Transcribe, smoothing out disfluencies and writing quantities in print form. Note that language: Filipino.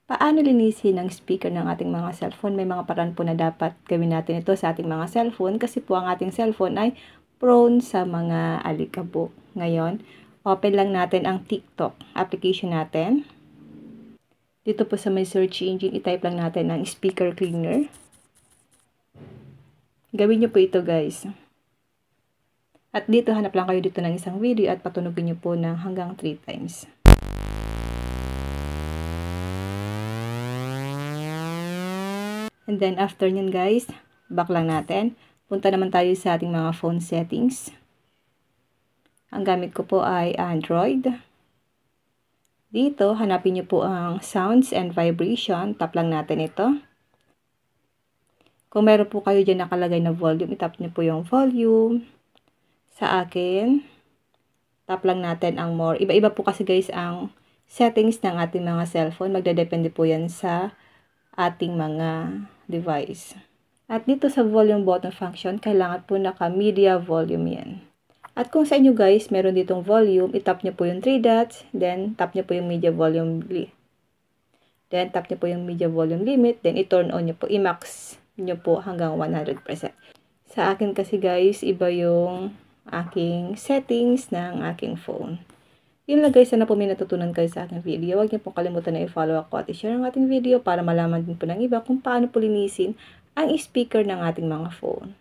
Paano linisin ang speaker ng ating mga cellphone? May mga paraan po na dapat gawin natin ito sa ating mga cellphone kasi po ang ating cellphone ay prone sa mga alikabok. Ngayon, open lang natin ang TikTok application natin. Dito po sa may search engine, itype lang natin ang speaker cleaner. Gawin nyo po ito guys. At dito, hanap lang kayo dito ng isang video at patunogin nyo po ng hanggang 3 times. And then, after nyan guys, back lang natin. Punta naman tayo sa ating mga phone settings. Ang gamit ko po ay Android. Dito, hanapin nyo po ang sounds and vibration. Tap lang natin ito. Kung meron po kayo dyan nakalagay na volume, itap nyo po yung volume. Sa akin, tap lang natin ang more. Iba-iba po kasi guys ang settings ng ating mga cellphone. Magdadepende po yan sa ating mga device. At dito sa volume button function, kailangan po naka-media volume yan. At kung sa inyo guys, meron ditong volume, itap nyo po yung 3 dots, then tap nyo po yung media volume, then tap nyo po yung media volume limit, then i-turn on nyo po, i-max nyo po hanggang 100%. Sa akin kasi guys, iba yung aking settings ng aking phone. Yun lang guys, sana po may natutunan kayo sa aking video. Huwag niyo po kalimutan na i-follow ako at i-share ang ating video para malaman din po ng iba kung paano po linisin ang speaker ng ating mga phone.